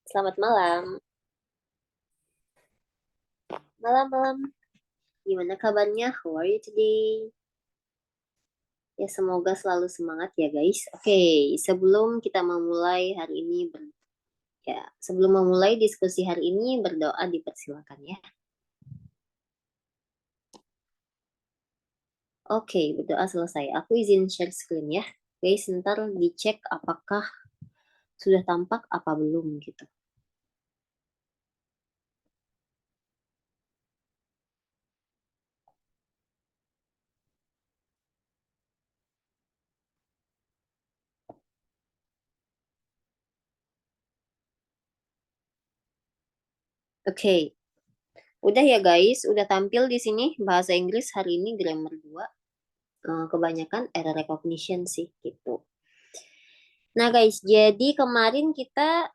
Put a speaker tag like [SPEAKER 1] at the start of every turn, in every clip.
[SPEAKER 1] Selamat malam. Malam-malam. Gimana kabarnya? How are you today? Ya, semoga selalu semangat ya, guys. Oke, sebelum kita memulai hari ini, sebelum memulai diskusi hari ini, berdoa dipersilakan ya. Oke, berdoa selesai. Aku izin share screen ya. Guys, ntar dicek apakah sudah tampak apa belum gitu. Oke, udah ya guys, udah tampil di sini bahasa Inggris hari ini grammar 2. Kebanyakan error recognition sih gitu. Nah guys, jadi kemarin kita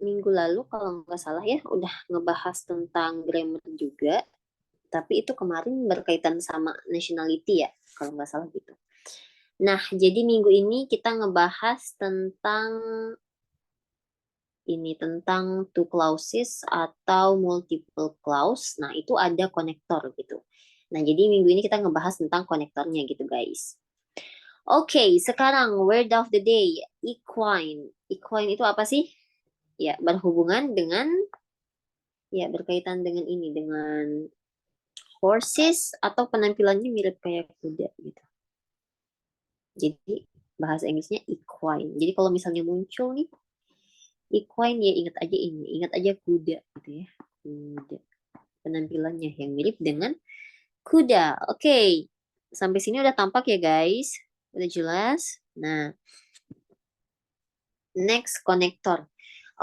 [SPEAKER 1] minggu lalu kalau nggak salah ya udah ngebahas tentang grammar juga, tapi itu kemarin berkaitan sama nationality ya, kalau nggak salah gitu. Nah, jadi minggu ini kita ngebahas tentang tentang two clauses atau multiple clause. Nah, itu ada konektor gitu. Nah, jadi minggu ini kita ngebahas tentang konektornya gitu guys. Oke, sekarang word of the day, equine. Equine itu apa sih? Ya, berhubungan dengan berkaitan dengan dengan horses atau penampilannya mirip kayak kuda gitu. Jadi bahasa Inggrisnya equine. Jadi kalau misalnya muncul nih equine ya ingat aja ingat aja kuda gitu ya. Kuda. Penampilannya yang mirip dengan kuda. Oke. Sampai sini udah tampak ya guys. Udah jelas. Nah, next konektor.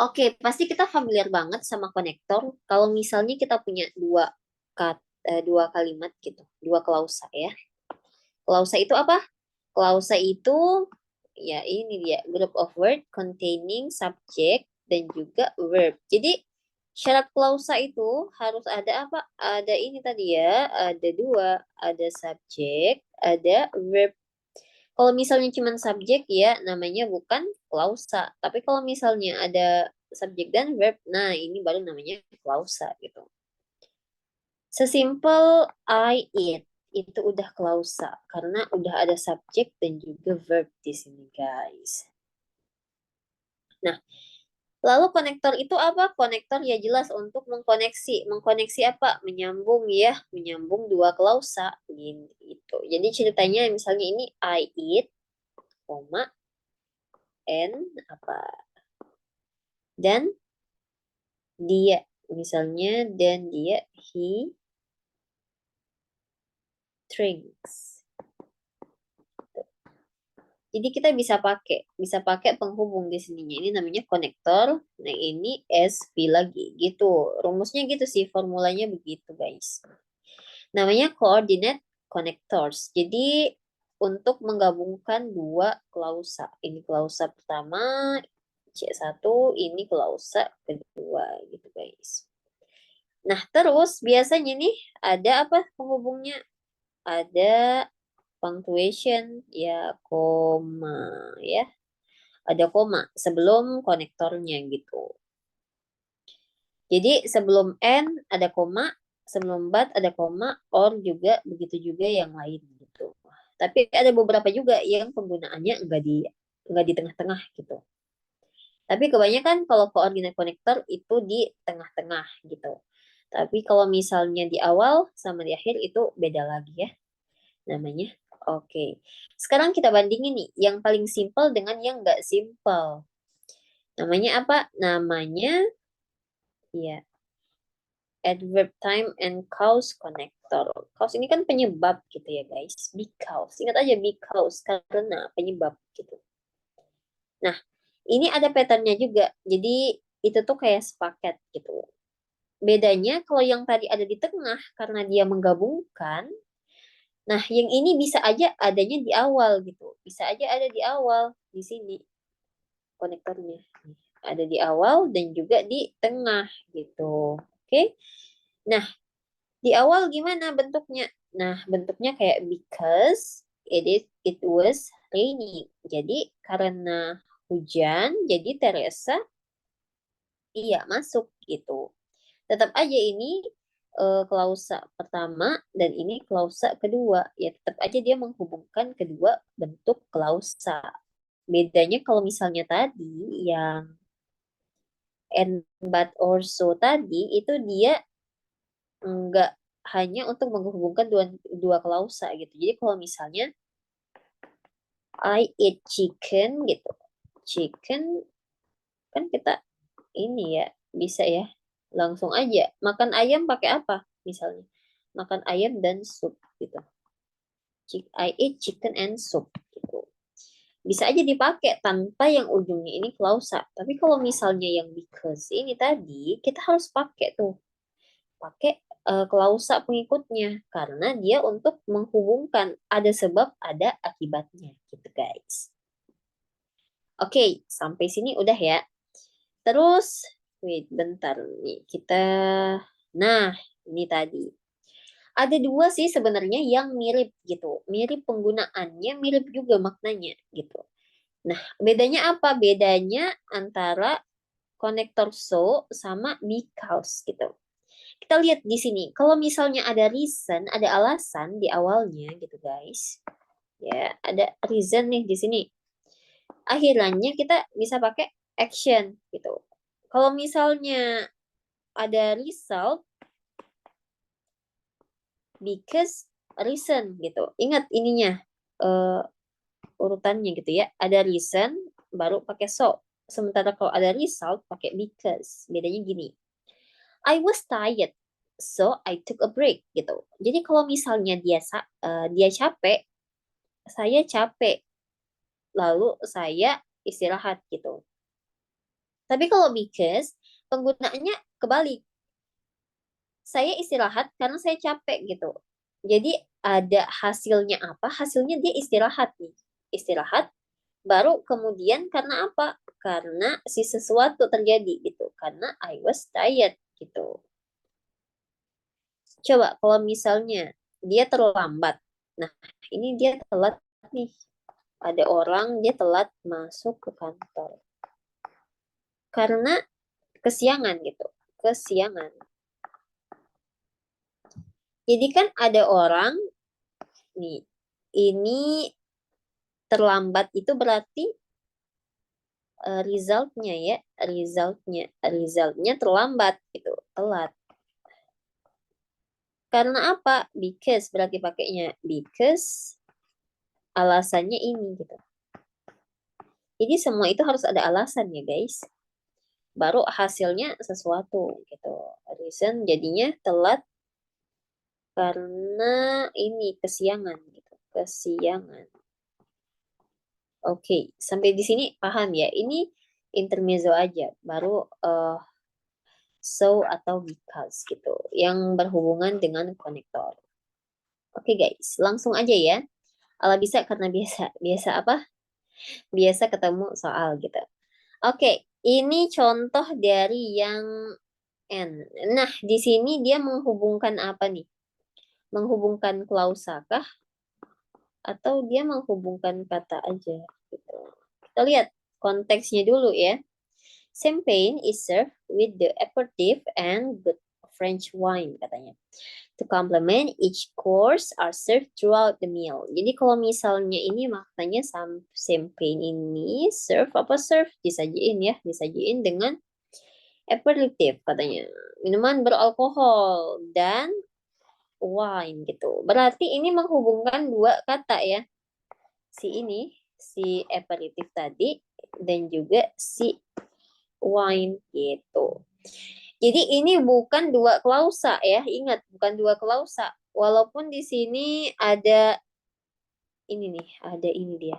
[SPEAKER 1] Oke, pasti kita familiar banget sama konektor. Kalau misalnya kita punya dua kalimat gitu, dua klausa ya. Klausa itu apa? Klausa itu ya ini dia group of word containing subject dan juga verb. Jadi syarat klausa itu harus ada apa? Ada ini tadi ya, ada dua, ada subjek, ada verb. Kalau misalnya cuma subjek ya namanya bukan klausa. Tapi kalau misalnya ada subjek dan verb, nah ini baru namanya klausa gitu. Sesimpel I eat itu udah klausa karena udah ada subjek dan juga verb di sini guys. Nah, lalu konektor itu apa? Konektor ya jelas untuk mengkoneksi. Mengkoneksi apa? Menyambung ya, menyambung dua klausa gitu. Jadi ceritanya misalnya ini I eat, koma, and apa? Dan dia. Misalnya dan dia he drinks. Jadi kita bisa pakai penghubung di sininya. Ini namanya konektor. Nah, ini SP lagi gitu. Rumusnya gitu sih, formulanya begitu, guys. Namanya coordinate connectors. Jadi untuk menggabungkan dua klausa. Ini klausa pertama, C1, ini klausa kedua gitu, guys. Nah, terus biasanya nih ada apa penghubungnya? Ada punctuation ya, koma ya. Ada koma sebelum konektornya gitu. Jadi sebelum n ada koma, sebelum but ada koma, or juga begitu juga yang lain gitu. Tapi ada beberapa juga yang penggunaannya enggak di tengah-tengah gitu. Tapi kebanyakan kalau koordinat konektor itu di tengah-tengah gitu. Tapi kalau misalnya di awal sama di akhir itu beda lagi ya namanya. Oke. Sekarang kita bandingin nih yang paling simpel dengan yang enggak simpel. Namanya apa? Namanya ya adverb time and cause connector. Cause ini kan penyebab gitu ya guys. Because. Ingat aja because karena penyebab gitu. Nah, ini ada patternnya juga. Jadi itu tuh kayak sepaket gitu. Bedanya kalau yang tadi ada di tengah karena dia menggabungkan. Nah, yang ini bisa aja adanya di awal gitu. Bisa aja ada di awal di sini konektornya. Ada di awal dan juga di tengah gitu. Oke. Nah, di awal gimana bentuknya? Nah, bentuknya kayak because it was raining. Jadi karena hujan, jadi Teresa Iya, masuk gitu. Tetap aja ini klausa pertama dan ini klausa kedua. Ya tetap aja dia menghubungkan kedua bentuk klausa. Bedanya kalau misalnya tadi yang and but or so tadi itu dia enggak hanya untuk menghubungkan dua klausa gitu. Jadi kalau misalnya I eat chicken gitu. Chicken kan kita ini ya bisa ya langsung aja makan ayam pakai apa misalnya makan ayam dan sup gitu. I eat chicken and soup gitu. Bisa aja dipakai tanpa yang ujungnya ini klausa. Tapi kalau misalnya yang because ini tadi kita harus pakai tuh pakai klausa pengikutnya karena dia untuk menghubungkan ada sebab ada akibatnya gitu guys. Oke, sampai sini udah ya. Terus, wait bentar nih kita. Nah, ini tadi. Ada dua sih sebenarnya yang mirip gitu. Mirip penggunaannya, mirip juga maknanya gitu. Nah, bedanya apa? Bedanya antara konektor so sama because gitu. Kita lihat di sini. Kalau misalnya ada reason, ada alasan di awalnya gitu guys. Ya, ada reason nih di sini. Akhirnya kita bisa pakai action gitu. Kalau misalnya ada result because reason gitu. Ingat ininya uh, urutannya gitu ya. Ada reason baru pakai so. Sementara kalau ada result pakai because. Bedanya gini. I was tired so I took a break gitu. Jadi kalau misalnya dia capek, saya capek lalu saya istirahat gitu. Tapi kalau because penggunaannya kebalik. Saya istirahat karena saya capek gitu. Jadi ada hasilnya apa? Hasilnya dia istirahat nih. Istirahat baru kemudian karena apa? Karena si sesuatu terjadi gitu. Karena I was tired gitu. Coba kalau misalnya dia terlambat. Nah, ini dia telat nih. Ada orang dia telat masuk ke kantor. Karena kesiangan gitu. Kesiangan. Jadi kan ada orang nih, ini terlambat itu berarti resultnya ya, resultnya terlambat gitu, telat. Karena apa? Because berarti pakainya because alasannya ini gitu. Jadi semua itu harus ada alasan ya guys. Baru hasilnya sesuatu gitu. Reason jadinya telat karena ini kesiangan gitu. Kesiangan. Oke, sampai di sini paham ya. Ini intermezzo aja. Baru so atau because gitu. Yang berhubungan dengan konektor. Oke guys, langsung aja ya. Ala bisa karena biasa. Biasa apa? Biasa ketemu soal gitu. Oke, ini contoh dari yang N. Nah, di sini dia menghubungkan apa nih? Menghubungkan klausa kah? Atau dia menghubungkan kata aja gitu. Kita lihat konteksnya dulu ya. Champagne is served with the aperitif and good French wine katanya. To complement each course are served throughout the meal. Jadi kalau misalnya ini maknanya champagne ini serve apa serve disajiin ya, disajiin dengan aperitif katanya. Minuman beralkohol dan wine gitu. Berarti ini menghubungkan dua kata ya. Si aperitif tadi dan juga si wine gitu. Jadi ini bukan dua klausa ya, ingat bukan dua klausa. Walaupun di sini ada ini nih, ada ini dia.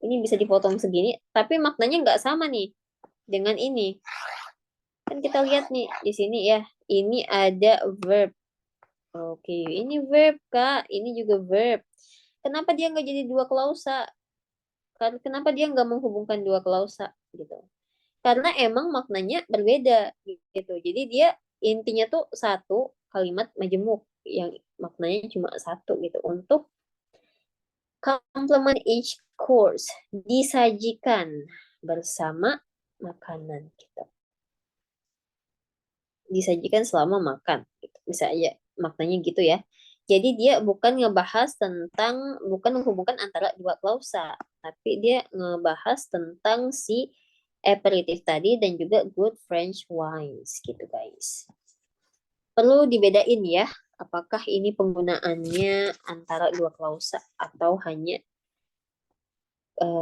[SPEAKER 1] Ini bisa dipotong segini, tapi maknanya nggak sama nih dengan ini. Kan kita lihat nih di sini ya, ini ada verb. Oke, ini verb Kak, ini juga verb. Kenapa dia nggak jadi dua klausa? Kenapa dia nggak menghubungkan dua klausa gitu? Karena emang maknanya berbeda gitu. Jadi dia intinya tuh satu kalimat majemuk yang maknanya cuma satu gitu. Untuk complement each course disajikan bersama makanan gitu. Disajikan selama makan gitu. Bisa aja maknanya gitu ya. Jadi dia bukan ngebahas tentang, bukan menghubungkan antara dua klausa, tapi dia ngebahas tentang si aperitif tadi dan juga good French wines gitu guys. Perlu dibedain ya, apakah ini penggunaannya antara dua klausa atau hanya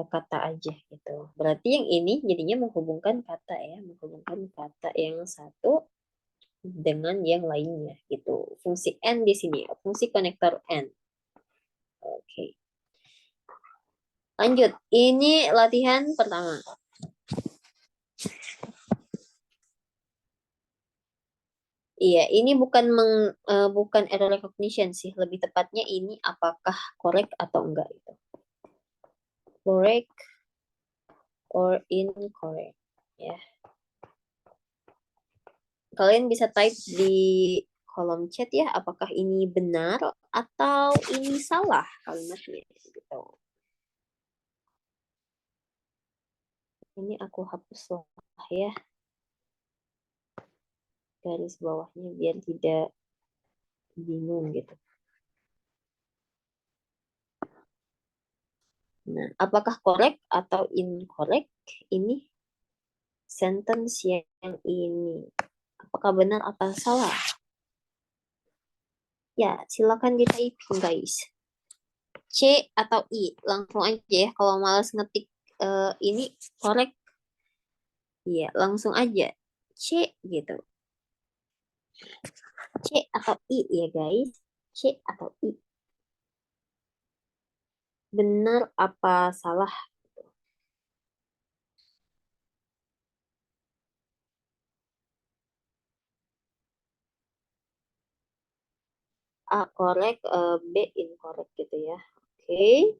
[SPEAKER 1] kata aja gitu. Berarti yang ini jadinya menghubungkan kata ya, menghubungkan kata yang satu dengan yang lainnya gitu. Fungsi and di sini, fungsi konektor and. Oke. Lanjut. Ini latihan pertama. Iya, ini bukan error recognition sih, lebih tepatnya ini apakah correct atau enggak itu. Correct or incorrect ya. Kalian bisa type di kolom chat ya, apakah ini benar atau ini salah kalimatnya gitu. Ini aku hapus lah ya garis bawahnya biar tidak bingung gitu. Nah, apakah correct atau incorrect ini sentence yang ini? Apakah benar atau salah? Ya, silakan di typing guys. C atau I, langsung aja ya. Kalau malas ngetik ini correct, ya langsung aja C gitu. C atau I ya guys. C atau I. Benar apa salah? A correct, B incorrect gitu ya. Oke.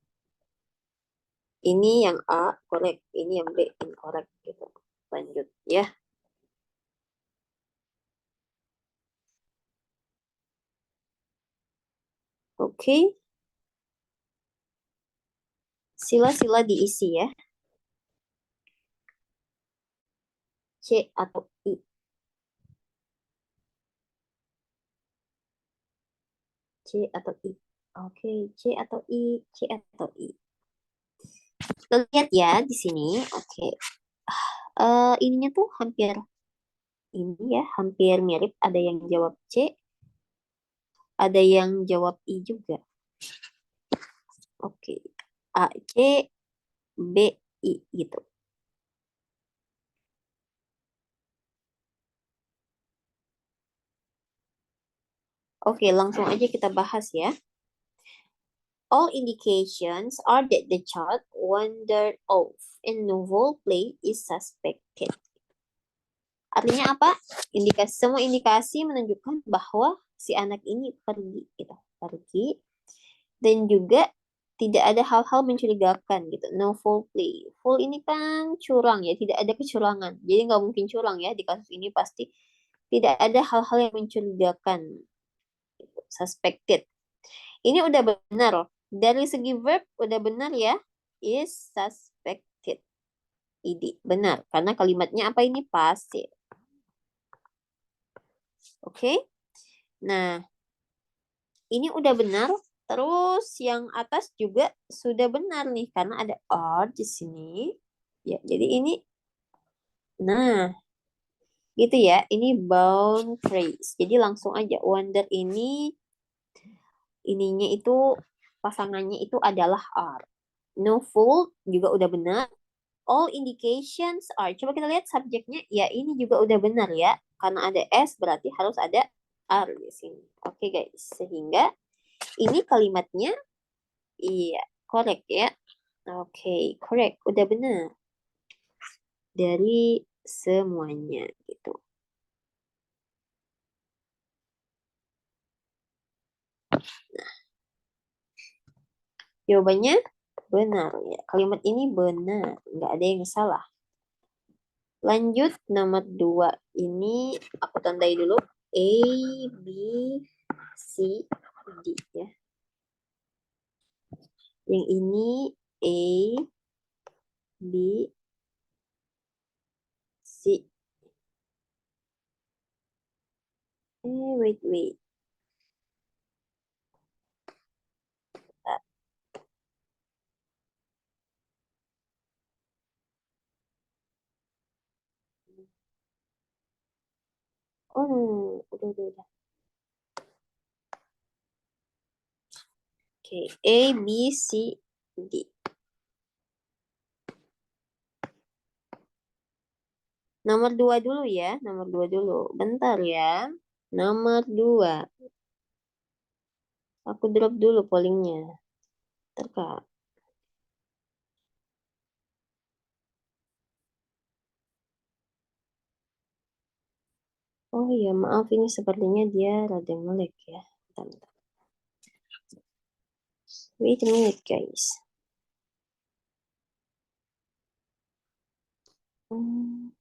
[SPEAKER 1] Ini yang A correct, ini yang B incorrect gitu. Lanjut ya. Oke. Sila-sila diisi ya. C atau I. C atau I. Oke, C atau I, C atau I. Kita lihat ya di sini. Oke. Ininya tuh hampir ini ya, hampir mirip. Ada yang jawab C, ada yang jawab I juga. Oke. A, C, B, I gitu. Oke, langsung aja kita bahas ya. All indications are that the child wandered off and no foul play is suspected. Artinya apa? Semua indikasi menunjukkan bahwa si anak ini pergi gitu, pergi dan juga tidak ada hal-hal mencurigakan gitu. No foul play. Foul ini kan curang ya, tidak ada kecurangan. Jadi nggak mungkin curang ya di kasus ini pasti tidak ada hal-hal yang mencurigakan. Gitu. Suspected. Ini udah benar. Dari segi verb udah benar ya. Is suspected. Id benar karena kalimatnya apa ini pasif. Oke. Nah, ini udah benar. Terus yang atas juga sudah benar nih karena ada are di sini. Ya, jadi ini nah, gitu ya. Ini bound phrase. Jadi langsung aja wonder ininya itu pasangannya itu adalah are. No fool juga udah benar. All indications are. Coba kita lihat subjeknya. Ya, ini juga udah benar ya. Karena ada S berarti harus ada are di sini. Oke guys. Sehingga ini kalimatnya iya, correct ya. Oke, correct. Udah benar. Dari semuanya gitu. Jawabannya benar ya. Kalimat ini benar. Nggak ada yang salah. Lanjut nomor 2. Ini aku tandai dulu. A, B, C, D ya. Yang ini A, B, C. Wait. Oh, no. Udah. Oke, A, B, C, D. Nomor 2 dulu ya, nomor 2 dulu. Bentar ya. Nomor 2. Aku drop dulu pollingnya. Terkak. Oh iya, maaf ini sepertinya dia rada nge-lag ya. Bentar. Wait a minute, guys. Hmm,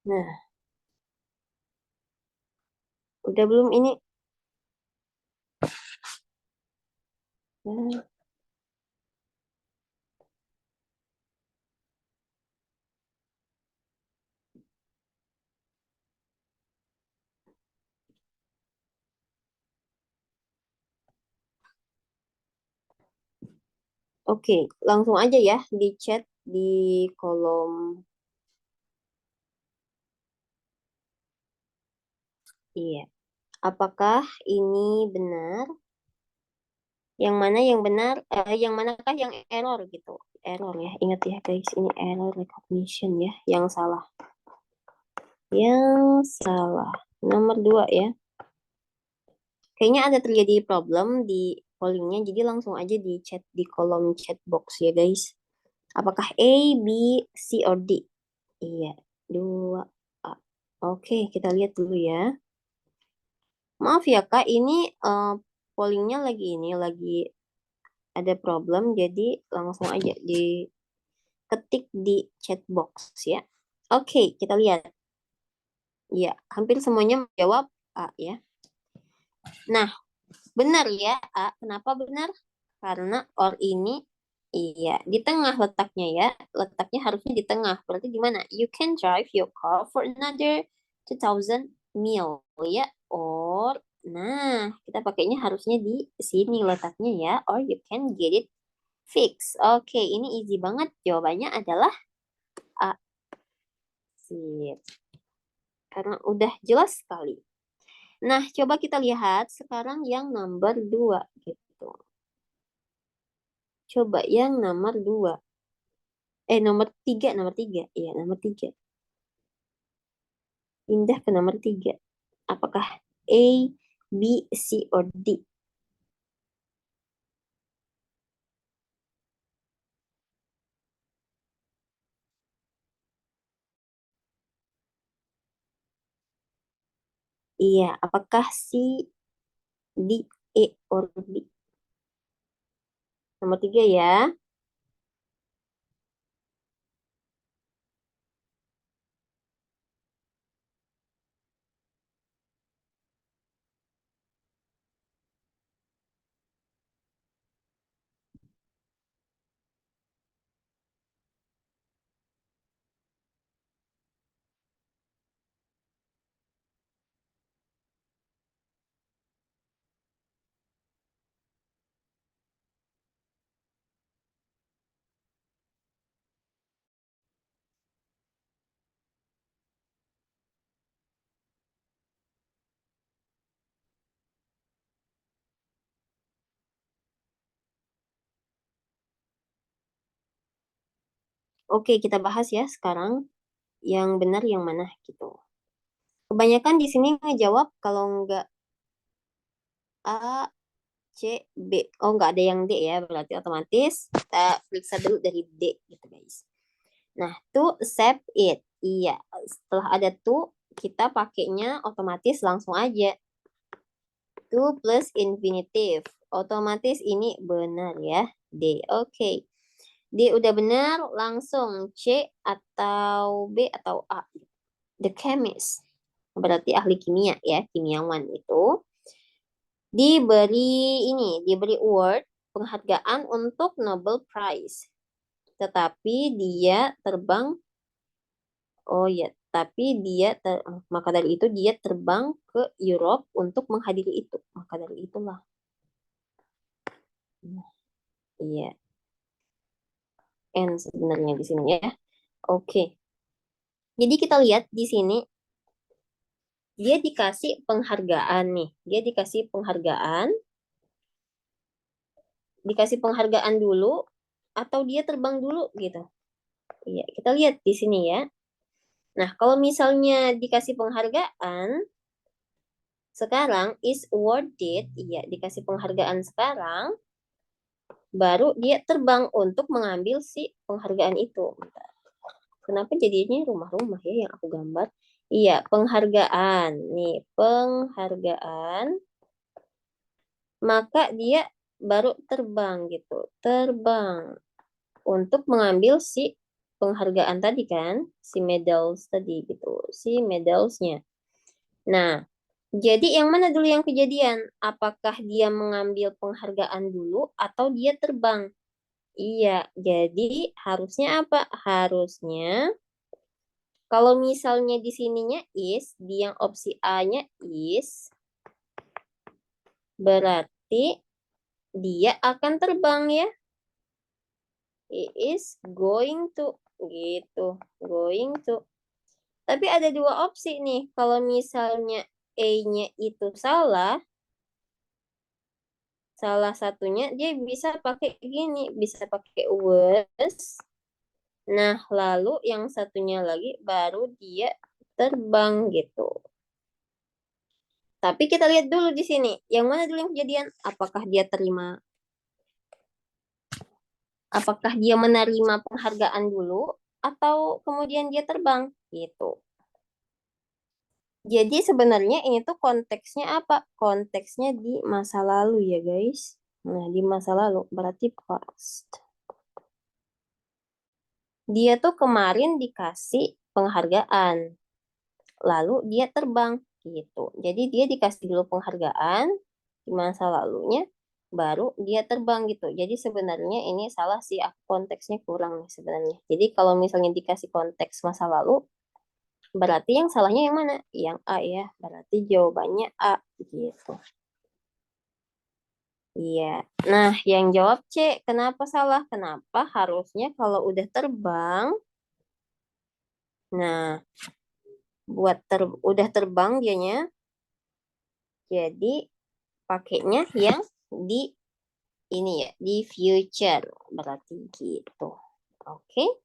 [SPEAKER 1] Nah, udah belum ini? Nah, oke, langsung aja ya di chat di kolom. Iya. Apakah ini benar? Yang mana yang benar? Yang manakah yang error gitu? Error ya. Ingat ya guys, ini error recognition ya. Yang salah. Yang salah. Nomor 2 ya. Kayaknya ada terjadi problem di pollingnya. Jadi langsung aja di chat di kolom chat box ya guys. Apakah A, B, C, or D? Iya. 2 A. Oke, kita lihat dulu ya. Maaf ya Kak, ini pollingnya lagi lagi ada problem. Jadi langsung aja diketik di chat box ya. Oke, kita lihat. Ya, hampir semuanya menjawab A ya. Nah, benar ya A. Kenapa benar? Karena or ini iya di tengah letaknya ya. Letaknya harusnya di tengah. Berarti di mana? You can drive your car for another 2000 mil ya. Or nah, kita pakainya harusnya di sini letaknya ya. Or you can get it fixed. Oke, ini easy banget. Jawabannya adalah A. Sip. Karena udah jelas sekali. Nah, coba kita lihat sekarang yang nomor 2 gitu. Coba yang nomor 2. Nomor tiga. Iya, nomor 3. Pindah ke nomor 3. Apakah A, B, C, or D? Iya, apakah C, D, E, or B? Nomor 3 ya. Oke, kita bahas ya sekarang yang benar yang mana gitu. Kebanyakan di sini ngejawab kalau nggak A, C, B. Oh, nggak ada yang D ya. Berarti otomatis kita periksa dulu dari D gitu guys. Nah, to save it. Iya, setelah ada to, kita pakainya otomatis langsung aja. To plus infinitive. Otomatis ini benar ya. D. Oke. D udah benar, langsung C atau B atau A. The chemist. Berarti ahli kimia ya, kimiawan itu. diberi award penghargaan untuk Nobel Prize. Tetapi dia terbang, oh ya, tapi maka dari itu dia terbang ke Europe untuk menghadiri itu. Maka dari itulah. Iya, N sebenarnya di sini ya. Oke. Jadi kita lihat di sini dia dikasih penghargaan nih. Dia dikasih penghargaan dulu atau dia terbang dulu gitu. Iya, kita lihat di sini ya. Nah, kalau misalnya dikasih penghargaan sekarang is awarded, iya dikasih penghargaan sekarang, baru dia terbang untuk mengambil si penghargaan itu. Bentar. Kenapa jadinya rumah-rumah ya yang aku gambar? Iya, penghargaan. Nih, penghargaan. Maka dia baru terbang gitu. Terbang untuk mengambil si penghargaan tadi kan, si medals tadi gitu, si medalsnya. Nah, jadi yang mana dulu yang kejadian? Apakah dia mengambil penghargaan dulu atau dia terbang? Iya, jadi harusnya apa? Harusnya kalau misalnya di sininya is, di yang opsi A-nya is, berarti dia akan terbang ya. He is going to, gitu, going to. Tapi ada dua opsi nih. Kalau misalnya A-nya itu salah satunya dia bisa pakai gini, bisa pakai was. Nah, lalu yang satunya lagi baru dia terbang gitu. Tapi kita lihat dulu di sini, yang mana dulu yang kejadian? Apakah dia menerima penghargaan dulu atau kemudian dia terbang gitu. Jadi sebenarnya ini tuh konteksnya apa? Konteksnya di masa lalu ya guys. Nah, di masa lalu berarti past. Dia tuh kemarin dikasih penghargaan. Lalu dia terbang gitu. Jadi dia dikasih dulu penghargaan di masa lalunya, baru dia terbang gitu. Jadi sebenarnya ini salah sih, konteksnya kurang nih sebenarnya. Jadi kalau misalnya dikasih konteks masa lalu, berarti yang salahnya yang mana? Yang A ya. Berarti jawabannya A gitu. Iya. Nah, yang jawab C. Kenapa salah? Kenapa harusnya kalau udah terbang, nah, udah terbang dianya, jadi pakainya yang di ini ya, di future. Berarti gitu. Oke.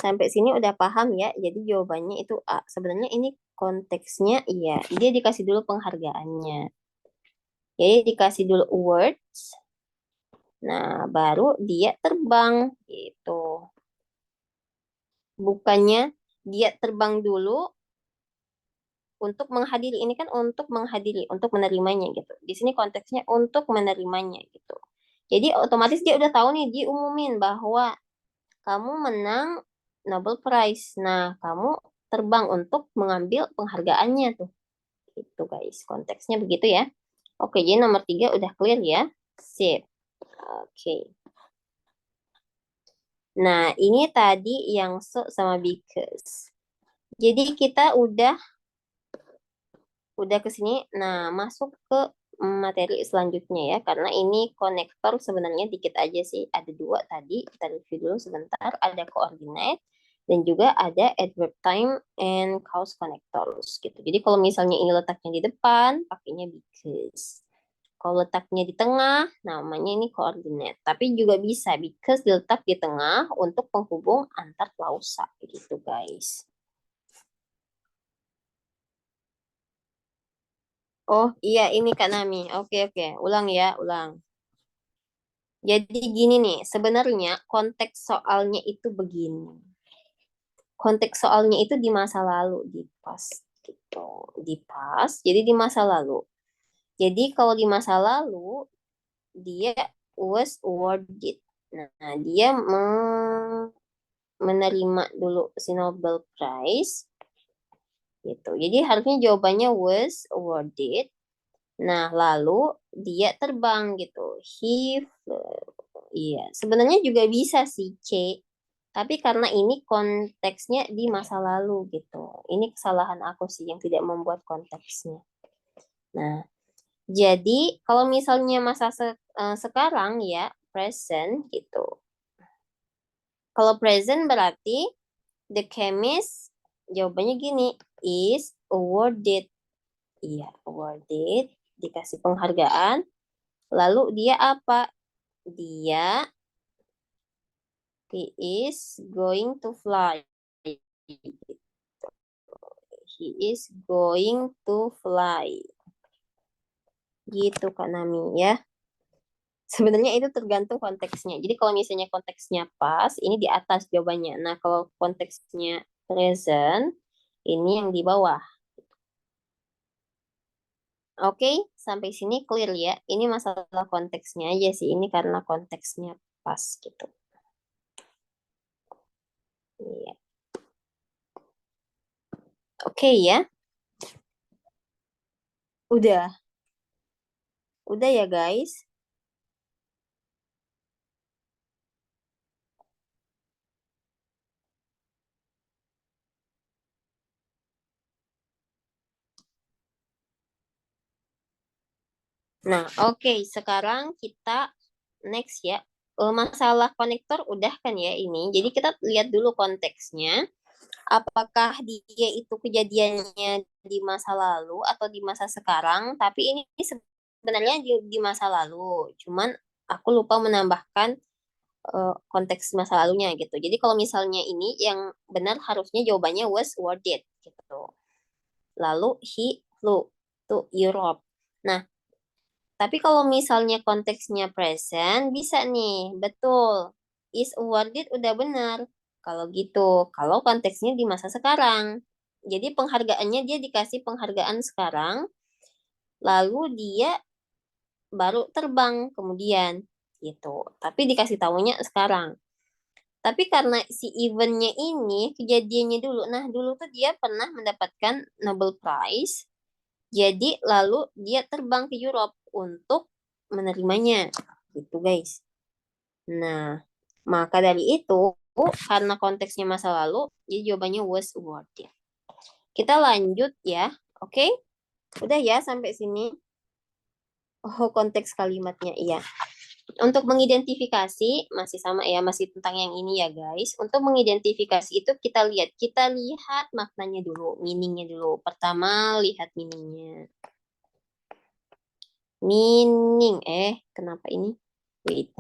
[SPEAKER 1] Sampai sini udah paham ya. Jadi jawabannya itu A. Sebenarnya ini konteksnya iya. Dia dikasih dulu penghargaannya. Jadi dikasih dulu awards. Nah, baru dia terbang gitu. Bukannya dia terbang dulu untuk menghadiri. Ini kan untuk menghadiri, untuk menerimanya gitu. Di sini konteksnya untuk menerimanya gitu. Jadi otomatis dia udah tahu nih, diumumin bahwa kamu menang Nobel Prize. Nah, kamu terbang untuk mengambil penghargaannya tuh. Itu guys, konteksnya begitu ya. Oke, jadi nomor 3 udah clear ya. Sip. Oke. Nah, ini tadi yang so sama because. Jadi kita udah ke sini. Nah, masuk ke materi selanjutnya ya. Karena ini konektor sebenarnya dikit aja sih. Ada dua tadi. Kita review dulu sebentar. Ada coordinate dan juga ada adverb time and cause connectors gitu. Jadi kalau misalnya ini letaknya di depan, pakainya because. Kalau letaknya di tengah, namanya ini coordinate. Tapi juga bisa because diletak di tengah untuk penghubung antar klausa gitu guys. Oh iya ini Kak Nami. Oke oke, ulang ya, ulang. Jadi gini nih, sebenarnya konteks soalnya itu begini. Konteks soalnya itu di masa lalu, di past gitu. Di past, jadi di masa lalu. Jadi kalau di masa lalu, dia was awarded. Nah, dia menerima dulu si Nobel Prize gitu. Jadi harusnya jawabannya was awarded. Nah, lalu dia terbang gitu. He flew. Iya, sebenarnya juga bisa sih C. Tapi karena ini konteksnya di masa lalu gitu. Ini kesalahan aku sih yang tidak membuat konteksnya. Nah, jadi kalau misalnya sekarang ya, present gitu. Kalau present berarti the chemist jawabannya gini, is awarded. Iya, awarded, dikasih penghargaan. Lalu dia apa? Dia he is going to fly. He is going to fly. Gitu Kak Nami ya. Sebenarnya itu tergantung konteksnya. Jadi kalau misalnya konteksnya pas, ini di atas jawabannya. Nah, kalau konteksnya present, ini yang di bawah. Oke, sampai sini clear ya. Ini masalah konteksnya aja sih. Ini karena konteksnya pas gitu. Iya. Oke ya. Udah. Udah ya guys. Nah, oke. Sekarang kita next ya. Masalah konektor udah kan ya ini. Jadi kita lihat dulu konteksnya. Apakah dia itu kejadiannya di masa lalu atau di masa sekarang? Tapi ini sebenarnya di masa lalu. Cuman aku lupa menambahkan konteks masa lalunya gitu. Jadi kalau misalnya ini yang benar harusnya jawabannya was worth it gitu. Lalu he flew to Europe. Nah, tapi kalau misalnya konteksnya present, bisa nih, betul. Is awarded udah benar. Kalau gitu, kalau konteksnya di masa sekarang. Jadi penghargaannya dia dikasih penghargaan sekarang, lalu dia baru terbang kemudian gitu. Tapi dikasih tahunya sekarang. Tapi karena si eventnya ini kejadiannya dulu. Nah, dulu tuh dia pernah mendapatkan Nobel Prize. Jadi lalu dia terbang ke Europe untuk menerimanya. Gitu guys. Nah, maka dari itu karena konteksnya masa lalu, jadi jawabannya was awarded. Kita lanjut ya. Oke? Udah ya sampai sini. Oh, konteks kalimatnya iya. Untuk mengidentifikasi masih sama ya, masih tentang yang ini ya guys. Untuk mengidentifikasi itu kita lihat maknanya dulu, meaningnya dulu. Pertama lihat meaningnya. Meaning, kenapa ini? Wait.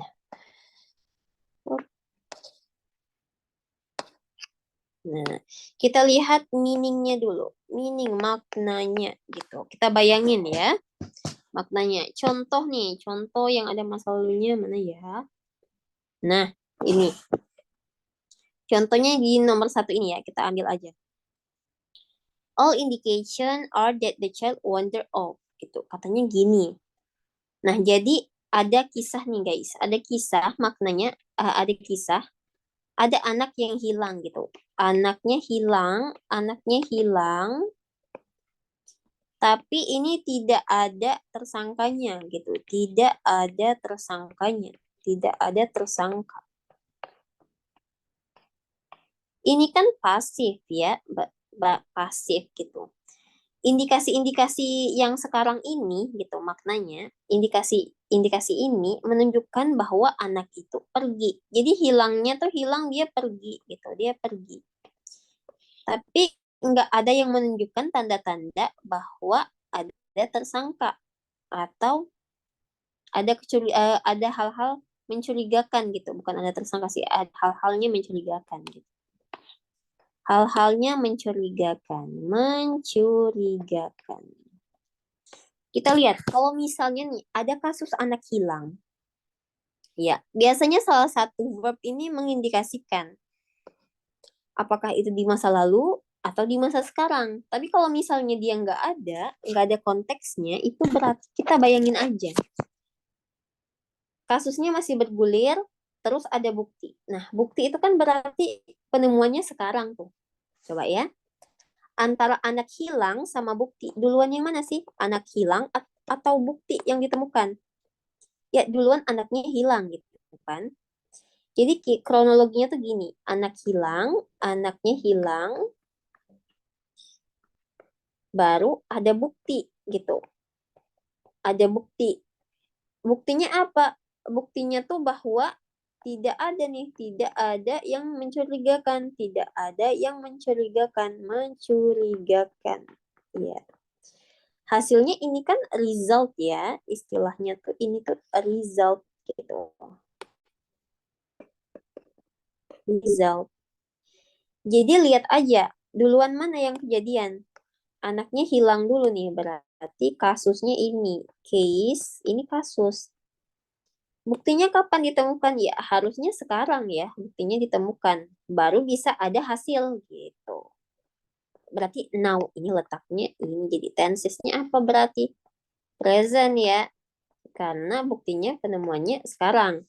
[SPEAKER 1] Nah, kita lihat meaningnya dulu. Meaning, maknanya gitu. Kita bayangin ya, maknanya. Contoh nih, contoh yang ada masa lalunya mana ya? Nah, ini. Contohnya di nomor satu ini ya, kita ambil aja. All indication are that the child wander off. Gitu, katanya gini. Nah, jadi ada kisah nih guys. Ada kisah, maknanya ada kisah. Ada anak yang hilang gitu. Anaknya hilang, tapi ini tidak ada tersangkanya gitu. Tidak ada tersangkanya. Tidak ada tersangka. Ini kan pasif ya, pasif gitu. Indikasi-indikasi yang sekarang ini gitu maknanya, indikasi-indikasi ini menunjukkan bahwa anak itu pergi. Jadi hilangnya tuh hilang dia pergi gitu, dia pergi. Tapi nggak ada yang menunjukkan tanda-tanda bahwa ada tersangka atau ada hal-hal mencurigakan gitu, bukan ada tersangka sih, ada hal-halnya mencurigakan gitu. Hal-halnya mencurigakan, mencurigakan. Kita lihat kalau misalnya nih ada kasus anak hilang. Ya, biasanya salah satu verb ini mengindikasikan apakah itu di masa lalu atau di masa sekarang. Tapi kalau misalnya dia nggak ada konteksnya, itu berarti kita bayangin aja. Kasusnya masih bergulir, terus ada bukti. Nah, bukti itu kan berarti penemuannya sekarang tuh. Coba ya. Antara anak hilang sama bukti. Duluan yang mana sih? Anak hilang atau bukti yang ditemukan. Ya, duluan anaknya hilang gitu kan. Jadi kronologinya tuh gini, anaknya hilang, baru ada bukti gitu. Ada bukti. Buktinya apa? Buktinya tuh bahwa tidak ada yang mencurigakan, mencurigakan. Ya. Hasilnya ini kan result ya, istilahnya tuh ini tuh result gitu. Result. Jadi lihat aja, duluan mana yang kejadian? Anaknya hilang dulu nih, berarti kasusnya ini. Ini kasus. Buktinya kapan ditemukan? Ya, harusnya sekarang ya, buktinya ditemukan. Baru bisa ada hasil gitu. Berarti now ini letaknya ini jadi tensesnya apa berarti? Present ya. Karena buktinya penemuannya sekarang.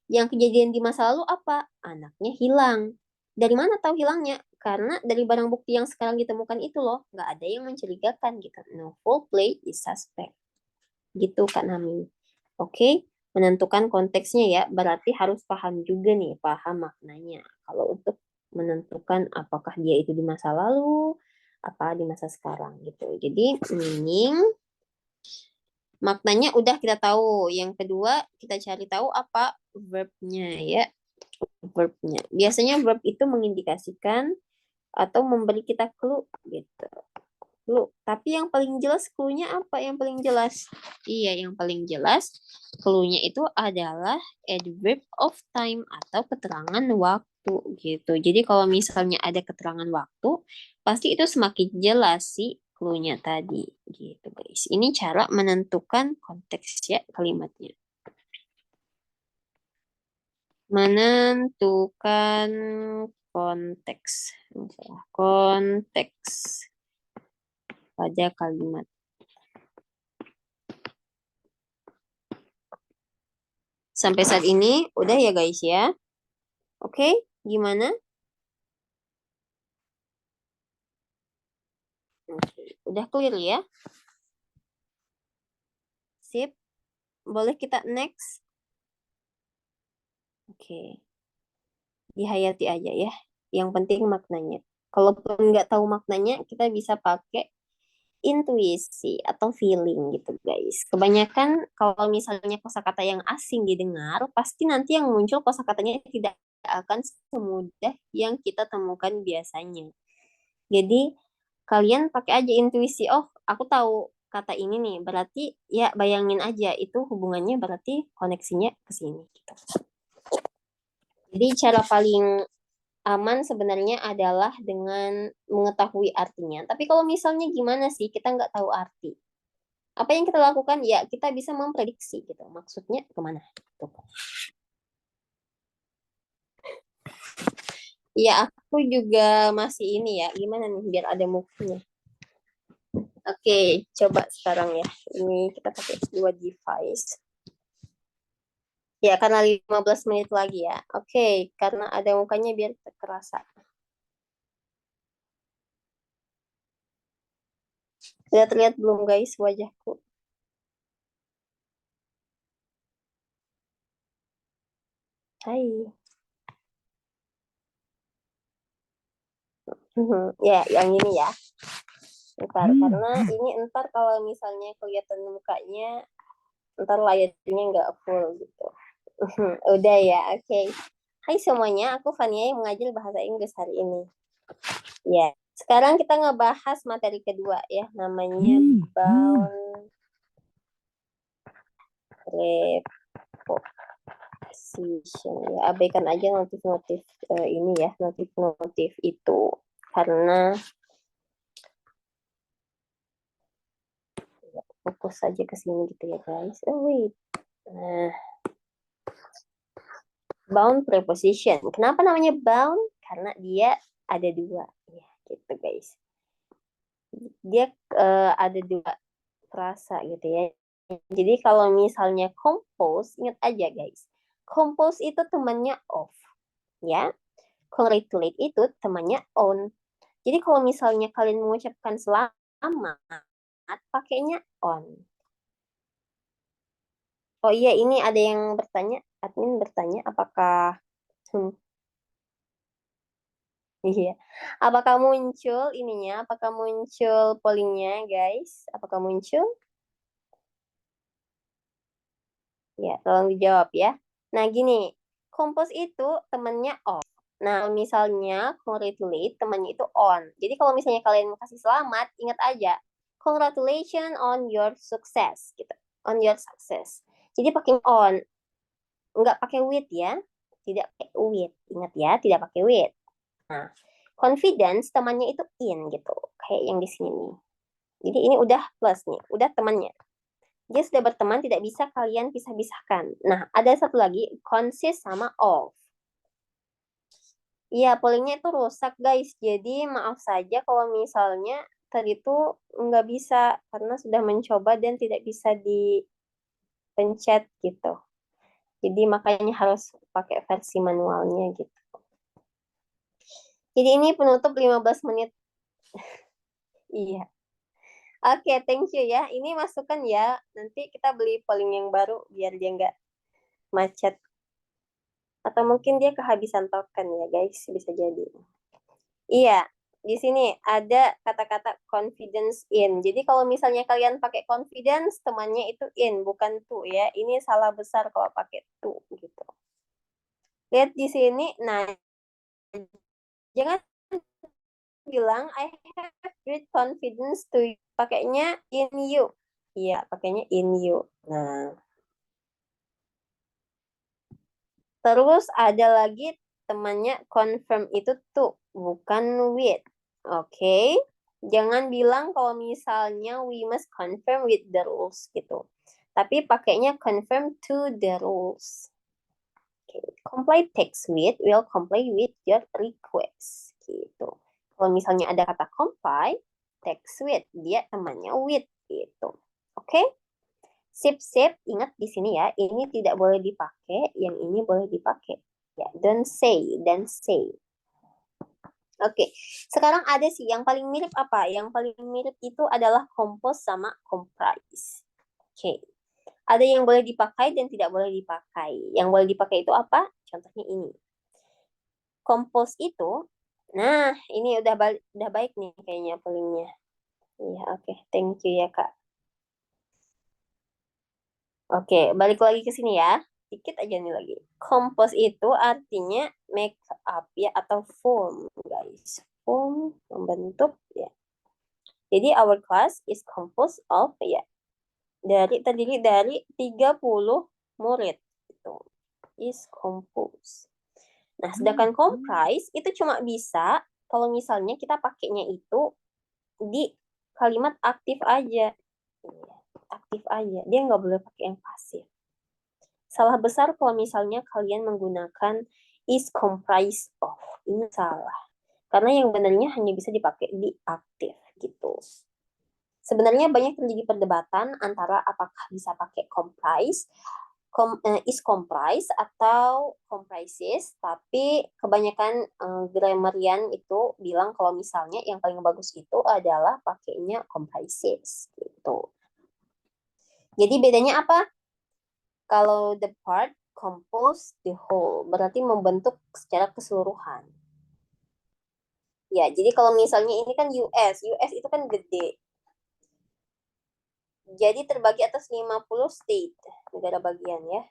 [SPEAKER 1] Yang kejadian di masa lalu apa? Anaknya hilang. Dari mana tahu hilangnya? Karena dari barang bukti yang sekarang ditemukan itu loh, nggak ada yang mencurigakan gitu. No foul play is suspect. Gitu kan Amin. Oke, menentukan konteksnya ya, berarti harus paham juga nih, paham maknanya. Kalau untuk menentukan apakah dia itu di masa lalu, apa di masa sekarang gitu. Jadi meaning maknanya udah kita tahu. Yang kedua, kita cari tahu apa verbnya ya. Verbnya. Biasanya verb itu mengindikasikan atau memberi kita clue gitu. Clue. Tapi yang paling jelas clue-nya apa? Yang paling jelas? Iya, yang paling jelas clue-nya itu adalah adverb of time atau keterangan waktu gitu. Jadi kalau misalnya ada keterangan waktu, pasti itu semakin jelas sih clue-nya tadi gitu guys. Ini cara menentukan konteks ya kalimatnya. Menentukan konteks. Konteks pada kalimat. Sampai saat ini udah ya guys ya. Oke, gimana? Oke, udah clear ya? Sip. Boleh kita next? Oke, dihayati aja ya. Yang penting maknanya. Kalaupun nggak tahu maknanya, kita bisa pakai intuisi atau feeling gitu guys. Kebanyakan kalau misalnya kosakata yang asing didengar, pasti nanti yang muncul kosakatanya tidak akan semudah yang kita temukan biasanya. Jadi kalian pakai aja intuisi. Oh, aku tahu kata ini nih. Berarti ya bayangin aja itu hubungannya berarti koneksinya ke sini gitu. Jadi cara paling aman sebenarnya adalah dengan mengetahui artinya. Tapi kalau misalnya gimana sih kita nggak tahu arti? Apa yang kita lakukan? Ya kita bisa memprediksi gitu. Maksudnya kemana? Tuh. Ya aku juga masih ini ya. Gimana nih biar ada mukanya. Oke, coba sekarang ya. Ini kita pakai dua device. Ya, karena 15 menit lagi ya. Oke, karena ada mukanya biar terasa. Sudah terlihat belum guys wajahku? Hai. Ya, yang ini ya. Karena ini ntar kalau misalnya kelihatan mukanya, ntar layarnya nggak full gitu. Udah ya, oke. Hai semuanya, aku Fania yang mengajar bahasa Inggris hari ini. Ya, sekarang kita ngebahas materi kedua ya, namanya bound preposition. Ya, abaikan aja notif-notif ini ya, notif-notif itu karena fokus saja ke sini gitu ya guys. Oh wait. Nah, bound preposition. Kenapa namanya bound? Karena dia ada dua ya, gitu guys. Dia ada dua frasa gitu ya. Jadi kalau misalnya compose, ingat aja guys. Compose itu temannya of, ya. Congratulate itu temannya on. Jadi kalau misalnya kalian mengucapkan selamat, pakainya on.
[SPEAKER 2] Oh iya, ini ada yang bertanya, admin bertanya, apakah, hmm, iya, apakah muncul ininya, apakah muncul pollingnya, guys? Apakah muncul? Ya, tolong dijawab ya. Nah, gini, compose itu temennya off. Nah, misalnya congratulate temannya itu on. Jadi kalau misalnya kalian kasih selamat, ingat aja, congratulations on your success gitu. On your success. Jadi pakai on, nggak pakai with ya. Tidak pakai with. Ingat ya, tidak pakai with. Nah, confidence temannya itu in gitu. Kayak yang di sini nih. Jadi ini udah plus nih, udah temannya. Dia sudah berteman, tidak bisa kalian pisah-pisahkan. Nah, ada satu lagi, consist sama of. Iya, pollingnya itu rusak, guys. Jadi, maaf saja kalau misalnya tadi itu nggak bisa, karena sudah mencoba dan tidak bisa dipencet gitu. Jadi, makanya harus pakai versi manualnya gitu. Jadi, ini penutup 15 menit. Iya. Oke, thank you ya. Ini masukan ya. Nanti kita beli polling yang baru biar dia nggak macet. Atau mungkin dia kehabisan token ya, guys. Bisa jadi. Iya, di sini ada kata-kata confidence in. Jadi kalau misalnya kalian pakai confidence, temannya itu in, bukan to ya. Ini salah besar kalau pakai to gitu. Lihat di sini, nah jangan bilang I have great confidence to you. Pakainya in you. Iya, pakainya in you. Nah, terus ada lagi temannya confirm itu to, bukan with. Oke. Okay? Jangan bilang kalau misalnya we must confirm with the rules gitu. Tapi pakainya confirm to the rules. Okay. Comply text with will comply with your request gitu. Kalau misalnya ada kata comply, text with dia temannya with gitu. Oke? Okay? Sip sip, ingat di sini ya, ini tidak boleh dipakai, yang ini boleh dipakai. Ya, don't say, don't say. Oke, sekarang ada sih yang paling mirip apa? Yang paling mirip itu adalah compose sama comprise. Oke, ada yang boleh dipakai dan tidak boleh dipakai. Yang boleh dipakai itu apa? Contohnya ini. Compose itu, nah ini udah baik nih kayaknya pollingnya. Iya, oke, thank you ya Kak. Oke, balik lagi ke sini ya. Dikit aja nih lagi. Compose itu artinya make up ya atau form, guys. Form, membentuk ya. Jadi our class is composed of ya terdiri dari 30 murid itu is composed. Nah, sedangkan comprise itu cuma bisa kalau misalnya kita pakainya itu di kalimat aktif aja. Iya, aktif aja. Dia nggak boleh pakai yang pasif. Salah besar kalau misalnya kalian menggunakan is comprised of. Ini salah. Karena yang benarnya hanya bisa dipakai di aktif gitu. Sebenarnya banyak terjadi perdebatan antara apakah bisa pakai comprise, is comprise atau comprises, tapi kebanyakan grammarian itu bilang kalau misalnya yang paling bagus itu adalah pakainya comprises gitu. Jadi bedanya apa? Kalau the part compose the whole, berarti membentuk secara keseluruhan. Ya, jadi kalau misalnya ini kan US itu kan gede. Jadi terbagi atas 50 state, negara bagian ya.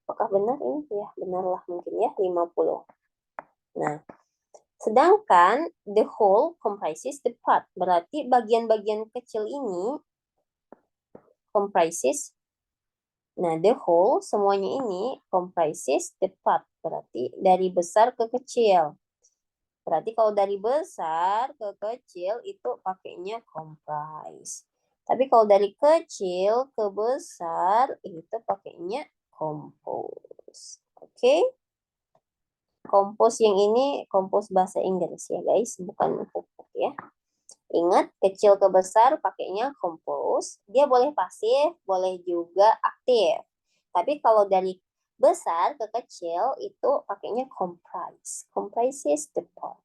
[SPEAKER 2] Apakah benar ini? Ya, benarlah mungkin ya, 50. Nah, sedangkan the whole comprises the part. Berarti bagian-bagian kecil ini comprises. Nah, the whole semuanya ini comprises the part. Berarti dari besar ke kecil. Berarti kalau dari besar ke kecil itu pakainya comprise. Tapi kalau dari kecil ke besar itu pakainya compose. Oke? Okay? Compose yang ini compose bahasa Inggris ya guys, bukan pupuk ya. Ingat, kecil ke besar pakainya compose. Dia boleh pasif, boleh juga aktif. Tapi kalau dari besar ke kecil itu pakainya comprise. Comprises the part.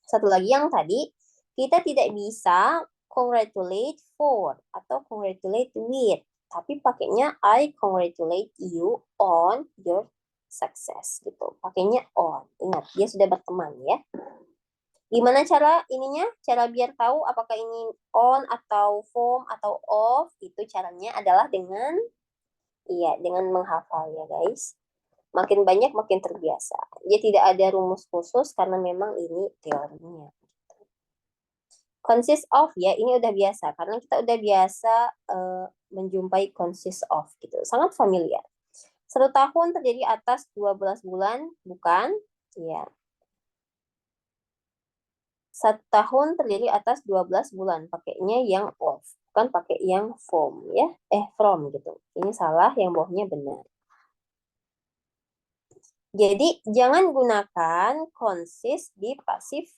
[SPEAKER 2] Satu lagi yang tadi, kita tidak bisa congratulate for atau congratulate with. Tapi pakainya I congratulate you on your success gitu. Pakainya on. Ingat, dia sudah berteman ya. Gimana cara ininya? Cara biar tahu apakah ini on atau form atau off? Itu caranya adalah dengan dengan menghafal ya guys. Makin banyak makin terbiasa. Dia tidak ada rumus khusus karena memang ini teorinya. Consist of ya, ini udah biasa karena kita udah biasa menjumpai consist of gitu. Sangat familiar. 1 tahun terjadi atas 12 bulan, bukan? Ya. 1 tahun terdiri atas 12 bulan. Pakainya yang of, bukan pakai yang from ya. From gitu. Ini salah, yang bawahnya benar. Jadi jangan gunakan consist di pasif.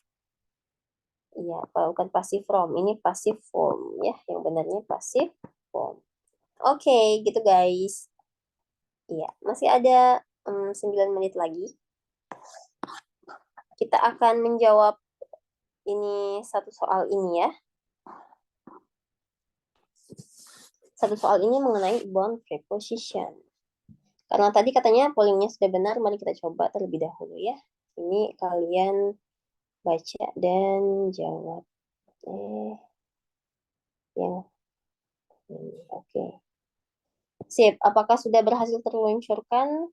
[SPEAKER 2] Iya, bukan pasif from. Ini pasif form ya. Yang benarnya pasif form. Oke, gitu guys. Iya, masih ada 9 menit lagi. Kita akan menjawab ini satu soal ini ya. Satu soal ini mengenai bond preposition. Karena tadi katanya pollingnya sudah benar, mari kita coba terlebih dahulu ya. Ini kalian baca dan jawab. Yang ini, oke. Sip, apakah sudah berhasil terluncurkan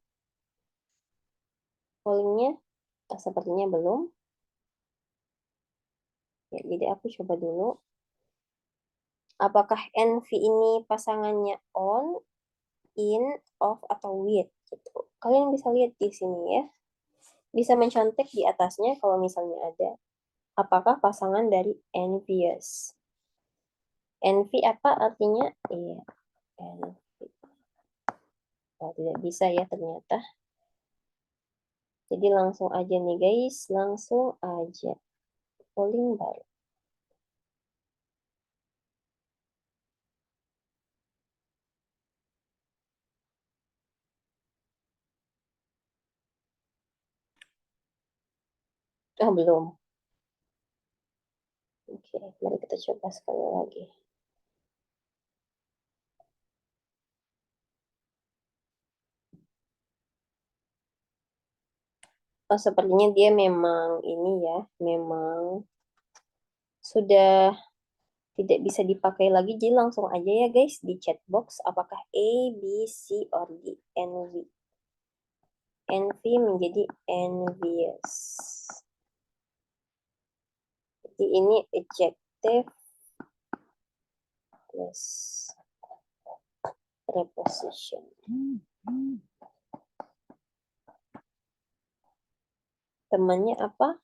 [SPEAKER 2] pollingnya? Sepertinya belum. Ya, jadi aku coba dulu. Apakah NV ini pasangannya on, in, off, atau with? Gitu. Kalian bisa lihat di sini ya. Bisa mencontek di atasnya kalau misalnya ada. Apakah pasangan dari envious? Envy apa artinya? Iya, envy. Oh, tidak bisa ya ternyata. Jadi langsung aja nih guys, langsung aja. Polling baru. Belum. Oke, mari kita coba sekali lagi. Oh, sepertinya dia memang ini ya, memang sudah tidak bisa dipakai lagi. Jadi langsung aja ya guys di chat box apakah A, B, C, or D. Envy. Envy menjadi envious. Jadi ini adjective plus preposition. Temannya apa?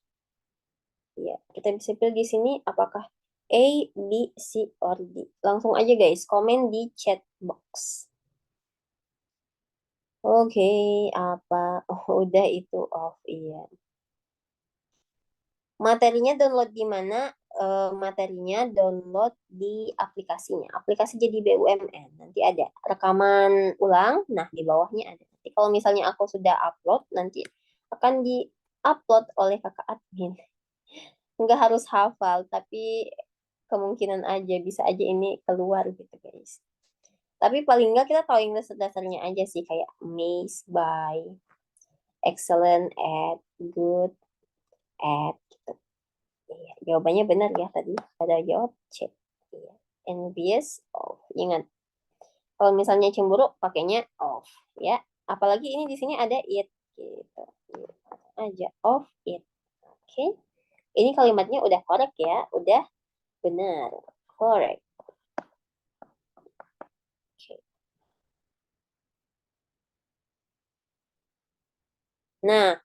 [SPEAKER 2] Ya, kita bisa pilih di sini apakah A, B, C, or D. Langsung aja guys, komen di chat box. Oke, apa? Oh, udah itu off, iya. Materinya download di mana? Materinya download di aplikasinya. Aplikasi jadi BUMN. Nanti ada rekaman ulang. Nah, di bawahnya ada. Nanti kalau misalnya aku sudah upload, nanti akan di-upload oleh kakak admin. Nggak harus hafal, tapi kemungkinan aja, bisa aja ini keluar gitu guys. Tapi paling nggak kita tahu yang dasar-dasarnya aja sih, kayak amazed by, excellent at, good at, gitu. Iya, jawabannya benar ya tadi. Ada jawab C. Iya. Envious of. Ingat, kalau misalnya cemburu pakainya of ya. Apalagi ini di sini ada it gitu. Aja of it. Oke. Ini kalimatnya udah correct ya, udah benar. Correct. Oke. Nah,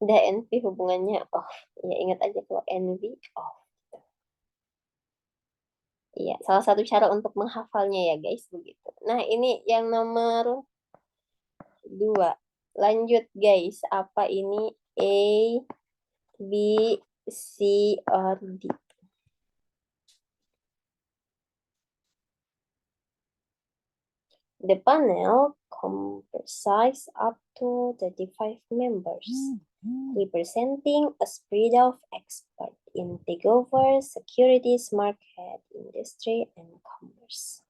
[SPEAKER 2] udah envy hubungannya of. Ya ingat aja kalau envy of. Iya, salah satu cara untuk menghafalnya ya guys begitu. Nah, ini yang nomor 2. Lanjut guys, apa ini A, B, C, or D? The panel comprises up to 35 members. Representing a spread of expert in takeover, securities, market, industry, and commerce.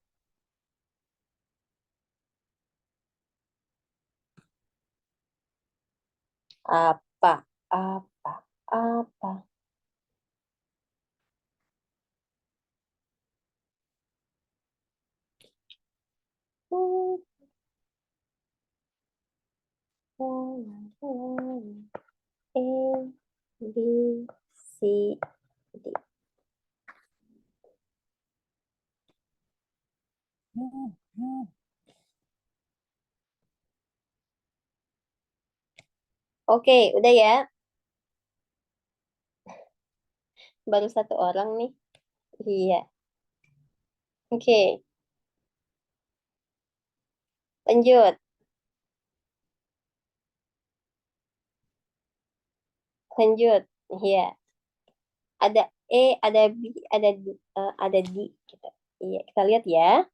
[SPEAKER 2] Apa? Apa? Apa? A, B, C, D. Oke, udah ya. Baru satu orang nih. Iya. Oke, lanjut. Lanjut. Iya. Ada E, ada B, ada D. Iya, kita lihat ya.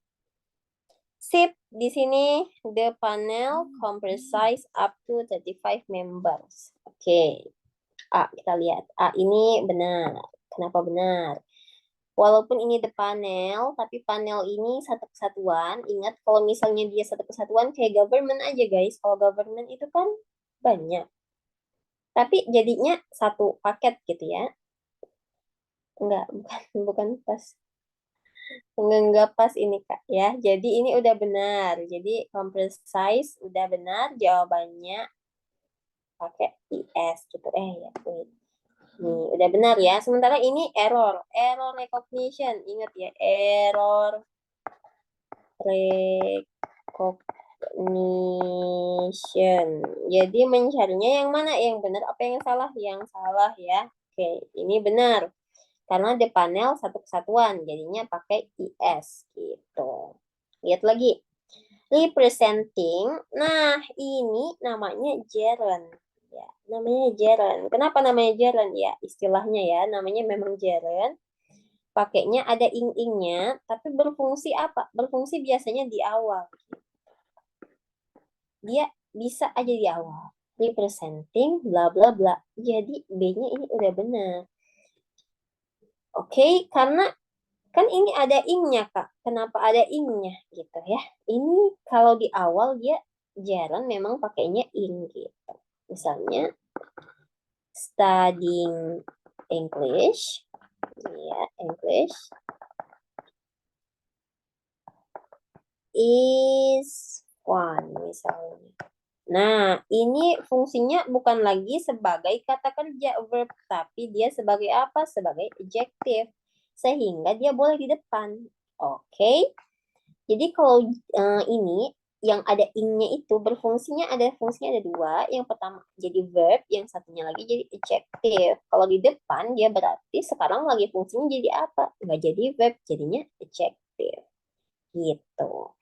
[SPEAKER 2] Sip, di sini the panel comprises up to 35 members. Oke. A, kita lihat. A ini benar. Kenapa benar? Walaupun ini the panel, tapi panel ini satu kesatuan. Ingat kalau misalnya dia satu kesatuan kayak government aja guys. Kalau government itu kan banyak. Tapi jadinya satu paket gitu ya. Enggak, bukan pas. Enggak pas ini Kak ya. Jadi ini udah benar. Jadi compress size udah benar. Jawabannya pakai IS gitu. Ya, wait. Nih, udah benar ya. Sementara ini error. Error recognition. Ingat ya, error recognition. Jadi mencarinya yang mana? Yang benar apa yang salah? Yang salah ya. Oke, ini benar. Karena the panel satu kesatuan, jadinya pakai IS gitu. Lihat lagi. Representing. Nah, ini namanya gerund. Ya, namanya gerund. Kenapa namanya gerund ya? Istilahnya ya, namanya memang gerund. Pakainya ada ing-ingnya, tapi berfungsi apa? Berfungsi biasanya di awal. Dia bisa aja di awal. Representing bla bla bla. Jadi B-nya ini udah benar. Oke, karena kan ini ada ing-nya, Kak. Kenapa ada ing-nya gitu ya? Ini kalau di awal dia jarang memang pakainya ing gitu. Misalnya studying English, ya, English is fun misalnya. Nah, ini fungsinya bukan lagi sebagai kata kerja verb, tapi dia sebagai apa? Sebagai adjective. Sehingga dia boleh di depan. Oke. Jadi kalau ini yang ada ing-nya itu berfungsinya ada fungsinya ada dua. Yang pertama jadi verb, yang satunya lagi jadi adjective. Kalau di depan dia berarti sekarang lagi fungsinya jadi apa? Nggak jadi verb, jadinya adjective. Gitu.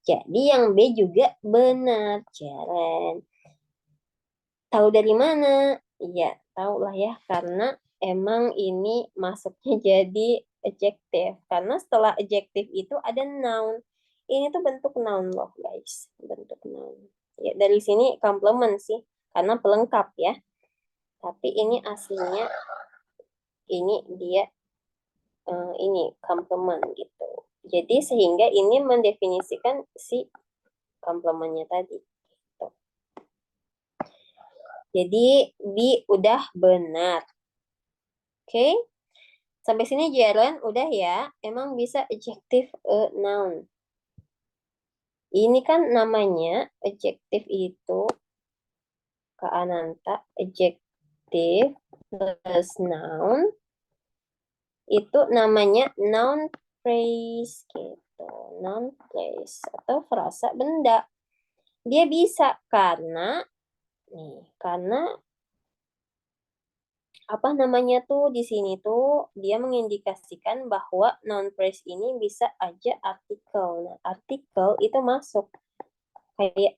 [SPEAKER 2] Jadi yang B juga benar, Jaren. Tahu dari mana? Iya, tahu lah ya, karena emang ini masuknya jadi adjective. Karena setelah adjective itu ada noun. Ini tuh bentuk noun loh, guys. Bentuk noun. Ya, dari sini complement sih, karena pelengkap ya. Tapi ini aslinya, ini dia ini complement gitu. Jadi sehingga ini mendefinisikan si complementnya tadi. Gitu. Jadi B udah benar. Oke, sampai sini Jaren udah ya. Emang bisa adjective noun. Ini kan namanya adjective itu Kak Ananta, adjective plus noun itu namanya noun phrase gitu. Noun phrase atau frasa benda. Dia bisa karena apa namanya tuh di sini tuh dia mengindikasikan bahwa noun phrase ini bisa aja artikel. Nah, artikel itu masuk kayak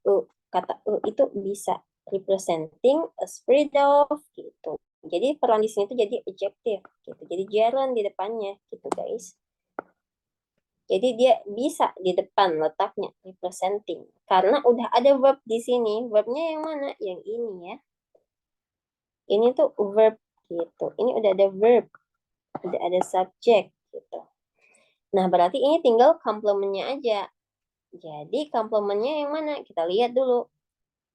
[SPEAKER 2] kata itu bisa representing a spread of gitu. Jadi peran di sini tuh jadi adjective gitu. Jadi jalan di depannya gitu guys. Jadi dia bisa di depan letaknya representing karena udah ada verb di sini. Verbnya yang mana? Yang ini ya. Ini tuh verb gitu. Ini udah ada verb, udah ada subject gitu. Nah, berarti ini tinggal komplementnya aja. Jadi komplementnya yang mana? Kita lihat dulu.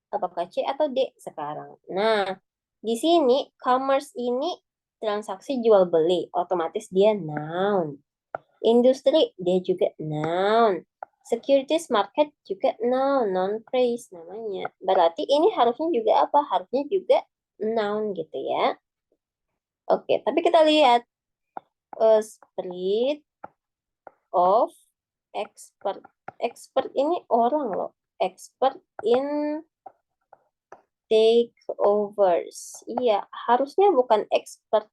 [SPEAKER 2] Apakah C atau D sekarang? Nah, di sini commerce ini transaksi jual beli, otomatis dia noun. Industri dia juga noun. Securities market juga noun, non phrase namanya. Berarti ini harusnya juga apa? Harusnya juga noun gitu ya. Oke, tapi kita lihat spirit of expert. Expert ini orang loh. Expert in takeovers. Iya, harusnya bukan expert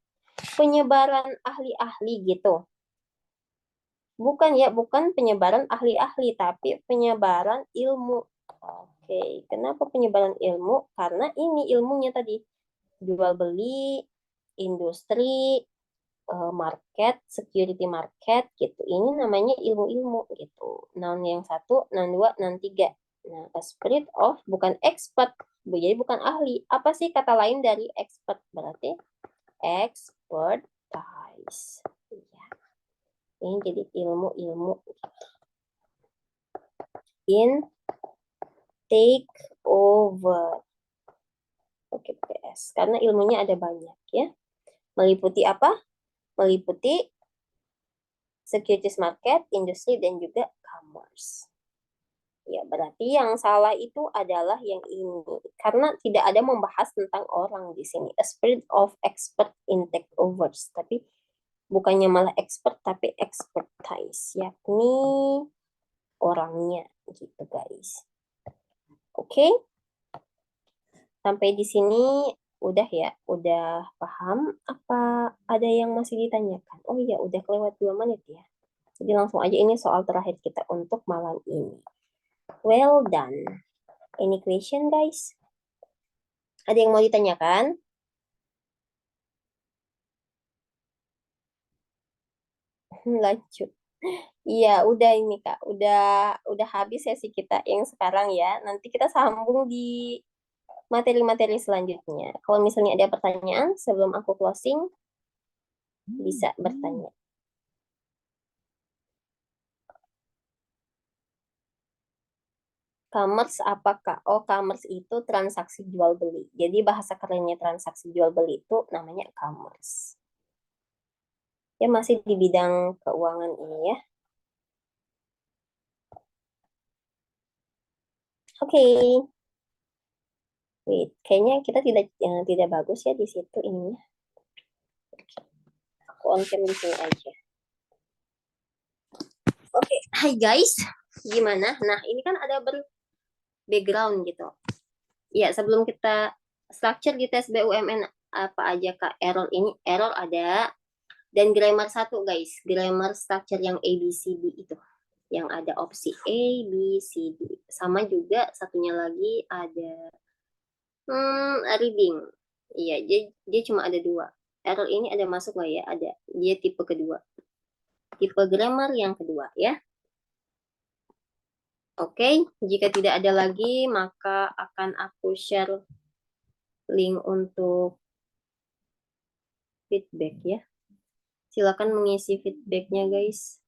[SPEAKER 2] penyebaran ahli-ahli gitu. Bukan ya, bukan penyebaran ahli-ahli, tapi penyebaran ilmu. Oke, kenapa penyebaran ilmu? Karena ini ilmunya tadi. Jual beli, industri, market, security market gitu. Ini namanya ilmu-ilmu gitu. Noun yang satu, noun dua, noun tiga. Nah, a spirit of bukan expert, jadi bukan ahli. Apa sih kata lain dari expert? Berarti expertise. Ya. Ini jadi ilmu-ilmu in take over. Oke, PS. Karena ilmunya ada banyak ya. Meliputi apa? Meliputi securities market, industri, dan juga commerce. Ya, berarti yang salah itu adalah yang ini. Karena tidak ada membahas tentang orang di sini. A spirit of expert in takeovers. Tapi bukannya malah expert, tapi expertise. Yakni orangnya gitu guys. Oke? Sampai di sini udah ya? Udah paham? Apa ada yang masih ditanyakan? Oh iya, udah kelewat 2 menit ya. Jadi langsung aja ini soal terakhir kita untuk malam ini. Well done. Any question guys? Ada yang mau ditanyakan? Lanjut. Iya, udah ini Kak. Udah habis sesi kita yang sekarang ya. Nanti kita sambung di materi-materi selanjutnya. Kalau misalnya ada pertanyaan sebelum aku closing, bisa bertanya. Commerce apakah? Oh, commerce itu transaksi jual beli. Jadi bahasa kerennya transaksi jual beli itu namanya commerce. Ya masih di bidang keuangan ini ya. Oke. Wait, kayaknya kita tidak bagus ya di situ ininya. Aku on cam di sini aja. Oke, hai guys. Gimana? Nah, ini kan ada background gitu. Ya, sebelum kita structure di tes BUMN apa aja Kak? Error ini, error ada. Dan grammar satu guys, grammar structure yang A, B, C, D itu. Yang ada opsi A, B, C, D. Sama juga satunya lagi ada reading. Iya, dia cuma ada dua. Error ini ada masuk nggak ya? Ada. Dia tipe kedua. Tipe grammar yang kedua ya. Oke, jika tidak ada lagi, maka akan aku share link untuk feedback ya. Silakan mengisi feedbacknya guys.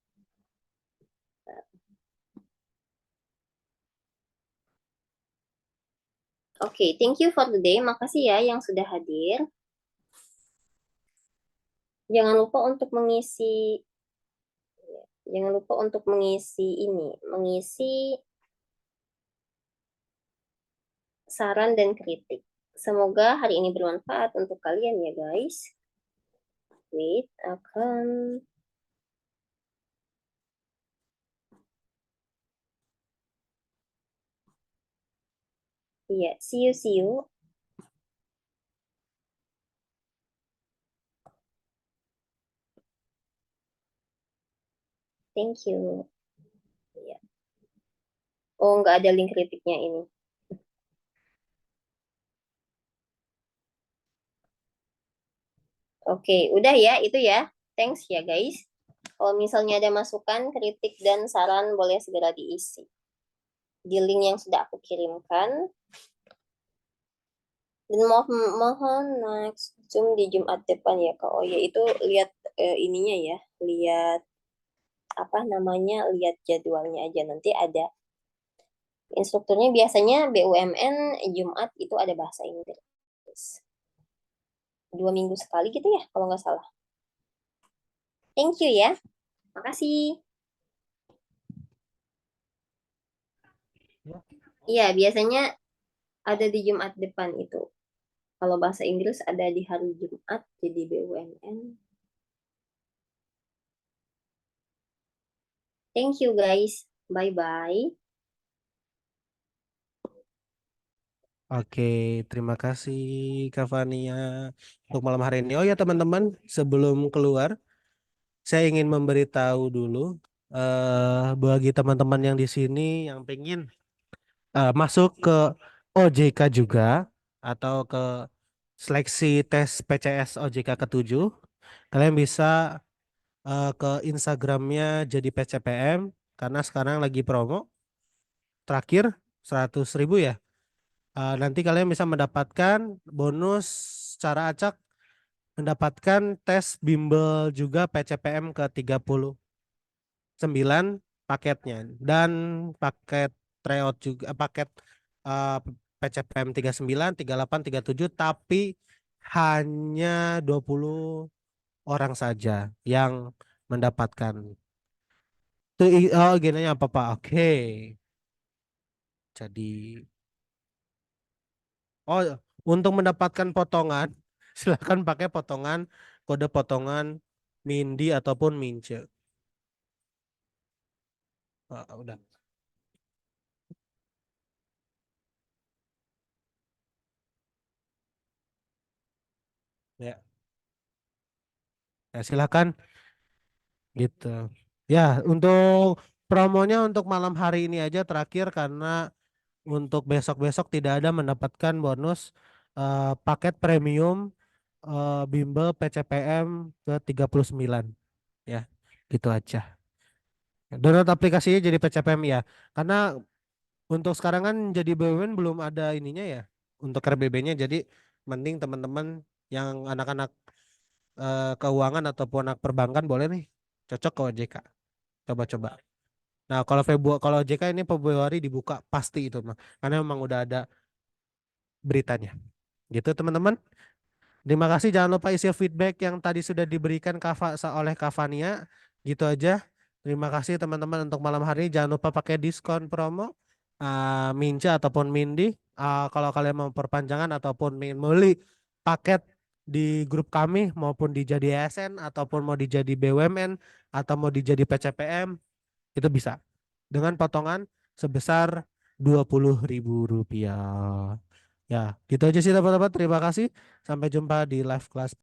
[SPEAKER 2] Oke, thank you for the day. Makasih ya yang sudah hadir. Jangan lupa untuk mengisi mengisi saran dan kritik. Semoga hari ini bermanfaat untuk kalian ya guys. Wait, akan iya, see you. Thank you. Iya. Oh, nggak ada link kritiknya ini. Oke, udah ya, itu ya. Thanks ya guys. Kalau misalnya ada masukan, kritik, dan saran, boleh segera diisi. Di link yang sudah aku kirimkan. Dan mohon next Zoom di Jumat depan ya Kak. Oh ya itu lihat ininya ya, lihat apa namanya, lihat jadwalnya aja nanti ada instrukturnya biasanya BUMN Jumat itu ada bahasa Inggris. 2 minggu sekali gitu ya kalau nggak salah. Thank you ya. Makasih. Iya, biasanya ada di Jumat depan itu. Kalau bahasa Inggris ada di hari Jumat jadi BUMN. Thank you guys. Bye-bye.
[SPEAKER 3] Oke, terima kasih Kak Fania untuk malam hari ini. Oh ya teman-teman, sebelum keluar, saya ingin memberitahu dulu bagi teman-teman yang di sini yang pengen masuk ke OJK juga atau ke seleksi tes PCS OJK ke-7, kalian bisa ke Instagramnya jadi PCPM karena sekarang lagi promo terakhir 100.000 ya. Nanti kalian bisa mendapatkan bonus secara acak, mendapatkan tes bimbel juga PCPM ke-39 paketnya dan paket tryout juga paket uh, PCPM 39, 38, 37 tapi hanya 20 orang saja yang mendapatkan. Oh, gini apa Pak? Oke. Jadi oh, untuk mendapatkan potongan, silakan pakai potongan kode potongan Mindi ataupun Mince. Udah. Ya, ya silakan gitu. Ya, untuk promonya untuk malam hari ini aja terakhir karena untuk besok-besok tidak ada mendapatkan bonus paket premium bimbel PCPM ke-39 ya. Gitu aja. Download aplikasinya jadi PCPM ya. Karena untuk sekarang kan jadi BUMN belum ada ininya ya untuk RBB-nya jadi mending teman-teman yang anak-anak keuangan ataupun anak perbankan boleh nih cocok ke OJK. Coba-coba. Nah, kalau kalau OJK ini Februari dibuka pasti itu mah karena memang udah ada beritanya. Gitu teman-teman. Terima kasih, jangan lupa isi feedback yang tadi sudah diberikan oleh Kavania. Gitu aja. Terima kasih teman-teman untuk malam hari ini. Jangan lupa pakai diskon promo Minca ataupun Mindi. Kalau kalian mau perpanjangan ataupun ingin beli paket di grup kami maupun dijadi ASN ataupun mau dijadi BUMN atau mau dijadi PCPM itu bisa dengan potongan sebesar Rp20.000. Ya, gitu aja sih teman-teman. Terima kasih. Sampai jumpa di live class.